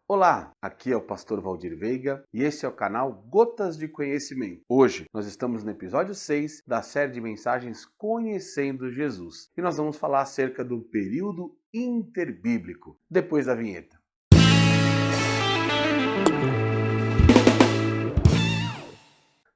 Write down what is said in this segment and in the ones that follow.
Olá, aqui é o pastor Valdir Veiga e esse é o canal Gotas de Conhecimento. Hoje nós estamos no episódio 6 da série de mensagens Conhecendo Jesus e nós vamos falar acerca do período interbíblico, depois da vinheta.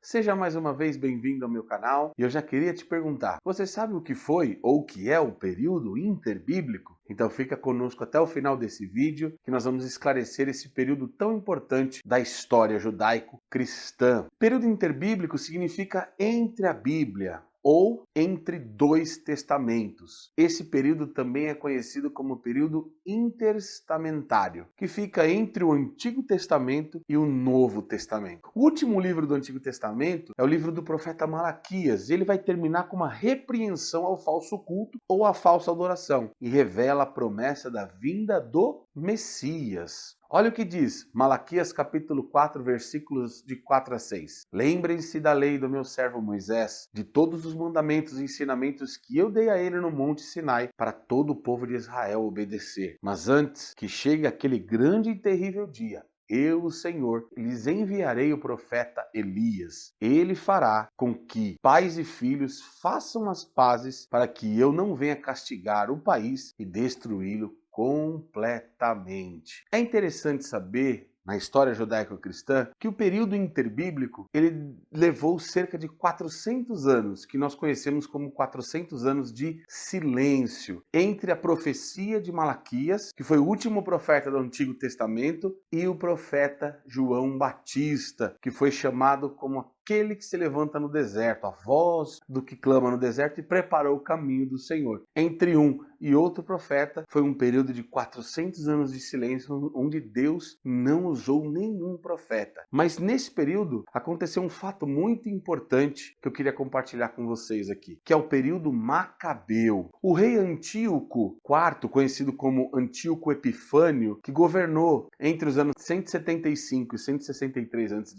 Seja mais uma vez bem-vindo ao meu canal e eu já queria te perguntar, você sabe o que foi ou o que é o período interbíblico? Então fica conosco até o final desse vídeo que nós vamos esclarecer esse período tão importante da história judaico-cristã. Período interbíblico significa entre a Bíblia ou entre dois testamentos. Esse período também é conhecido como período intertestamentário, que fica entre o Antigo Testamento e o Novo Testamento. O último livro do Antigo Testamento é o livro do profeta Malaquias, e ele vai terminar com uma repreensão ao falso culto ou à falsa adoração, e revela a promessa da vinda do Messias. Olha o que diz Malaquias capítulo 4, versículos de 4 a 6. Lembrem-se da lei do meu servo Moisés, de todos os mandamentos e ensinamentos que eu dei a ele no monte Sinai, para todo o povo de Israel obedecer. Mas antes que chegue aquele grande e terrível dia, eu, o Senhor, lhes enviarei o profeta Elias. Ele fará com que pais e filhos façam as pazes, para que eu não venha castigar o país e destruí-lo completamente. É interessante saber, na história judaico-cristã, que o período interbíblico ele levou cerca de 400 anos, que nós conhecemos como 400 anos de silêncio, entre a profecia de Malaquias, que foi o último profeta do Antigo Testamento, e o profeta João Batista, que foi chamado como aquele que se levanta no deserto, a voz do que clama no deserto e preparou o caminho do Senhor. Entre um e outro profeta foi um período de 400 anos de silêncio onde Deus não usou nenhum profeta. Mas nesse período aconteceu um fato muito importante que eu queria compartilhar com vocês aqui, que é o período Macabeu. O rei Antíoco IV, conhecido como Antíoco Epifânio, que governou entre os anos 175 e 163 a.C.,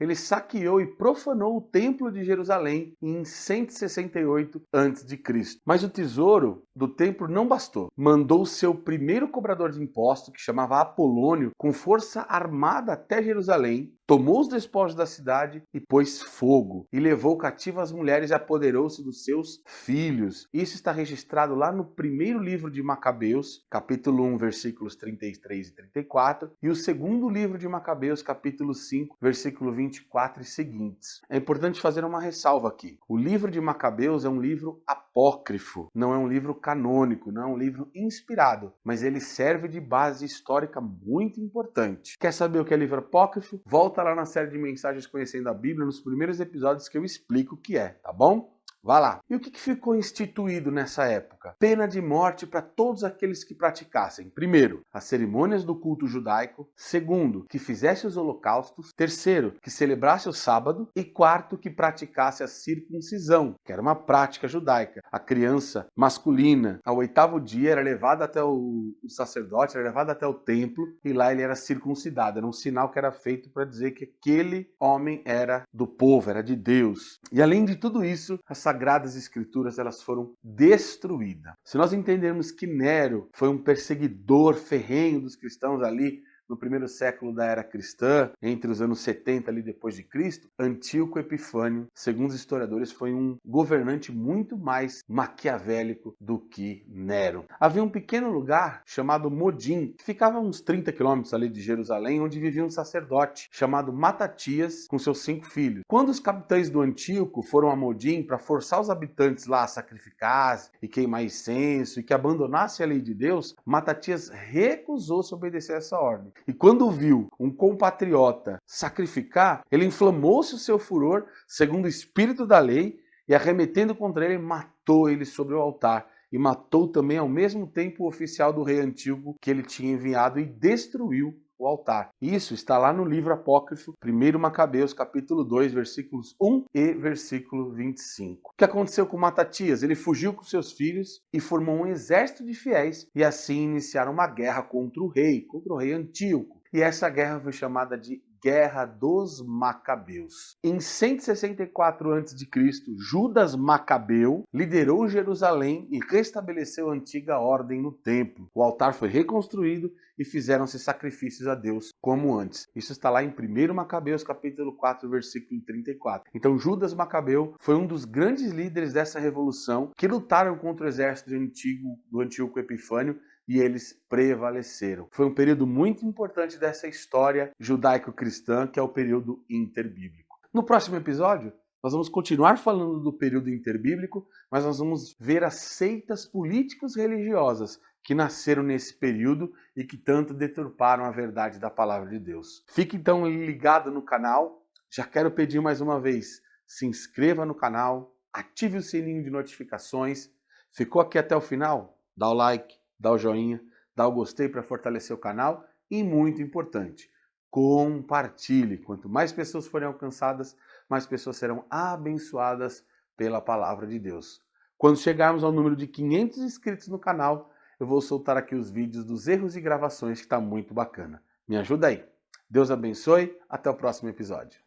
ele saqueou e profanou o templo de Jerusalém em 168 a.C. Mas o tesouro do templo não bastou. Mandou seu primeiro cobrador de impostos, que chamava Apolônio, com força armada até Jerusalém, tomou os despojos da cidade e pôs fogo, e levou cativo as mulheres e apoderou-se dos seus filhos. Isso está registrado lá no primeiro livro de Macabeus, capítulo 1, versículos 33 e 34, e o segundo livro de Macabeus, capítulo 5, versículo 24 e seguintes. É importante fazer uma ressalva aqui. O livro de Macabeus é um livro apócrifo, não é um livro canônico, não é um livro inspirado, mas ele serve de base histórica muito importante. Quer saber o que é livro apócrifo? Volta lá na série de mensagens Conhecendo a Bíblia, nos primeiros episódios que eu explico o que é, tá bom? Vá lá. E o que ficou instituído nessa época? Pena de morte para todos aqueles que praticassem, primeiro, as cerimônias do culto judaico, segundo, que fizesse os holocaustos, terceiro, que celebrasse o sábado e quarto, que praticasse a circuncisão, que era uma prática judaica. A criança masculina, ao 8º dia, era levada até o sacerdote, era levada até o templo e lá ele era circuncidado. Era um sinal que era feito para dizer que aquele homem era do povo, era de Deus. E além de tudo isso, as Sagradas Escrituras elas foram destruídas. Se nós entendermos que Nero foi um perseguidor ferrenho dos cristãos ali no primeiro século da era cristã, entre os anos 70 ali depois de Cristo, Antíoco Epifânio, segundo os historiadores, foi um governante muito mais maquiavélico do que Nero. Havia um pequeno lugar chamado Modim, que ficava a uns 30 quilômetros ali de Jerusalém, onde vivia um sacerdote chamado Matatias com seus 5 filhos. Quando os capitães do Antíoco foram a Modim para forçar os habitantes lá a sacrificar e queimar incenso e que abandonassem a lei de Deus, Matatias recusou-se a obedecer a essa ordem. E quando viu um compatriota sacrificar, ele inflamou-se o seu furor, segundo o espírito da lei, e arremetendo contra ele, matou ele sobre o altar. E matou também ao mesmo tempo o oficial do rei Antíoco que ele tinha enviado e destruiu o altar. Isso está lá no livro apócrifo 1 Macabeus, capítulo 2, versículos 1 e versículo 25. O que aconteceu com Matatias? Ele fugiu com seus filhos e formou um exército de fiéis e assim iniciaram uma guerra contra o rei Antíoco. E essa guerra foi chamada de Guerra dos Macabeus. Em 164 a.C., Judas Macabeu liderou Jerusalém e restabeleceu a antiga ordem no templo. O altar foi reconstruído e fizeram-se sacrifícios a Deus como antes. Isso está lá em 1 Macabeus, capítulo 4, versículo 34. Então Judas Macabeu foi um dos grandes líderes dessa revolução que lutaram contra o exército do Antíoco Epifânio e eles prevaleceram. Foi um período muito importante dessa história judaico-cristã, que é o período interbíblico. No próximo episódio, nós vamos continuar falando do período interbíblico, mas nós vamos ver as seitas políticos religiosas que nasceram nesse período e que tanto deturparam a verdade da palavra de Deus. Fique então ligado no canal. Já quero pedir mais uma vez, se inscreva no canal, ative o sininho de notificações. Ficou aqui até o final? Dá o like, dá o joinha, dá o gostei para fortalecer o canal e, muito importante, compartilhe. Quanto mais pessoas forem alcançadas, mais pessoas serão abençoadas pela palavra de Deus. Quando chegarmos ao número de 500 inscritos no canal, eu vou soltar aqui os vídeos dos erros e gravações, que está muito bacana. Me ajuda aí. Deus abençoe. Até o próximo episódio.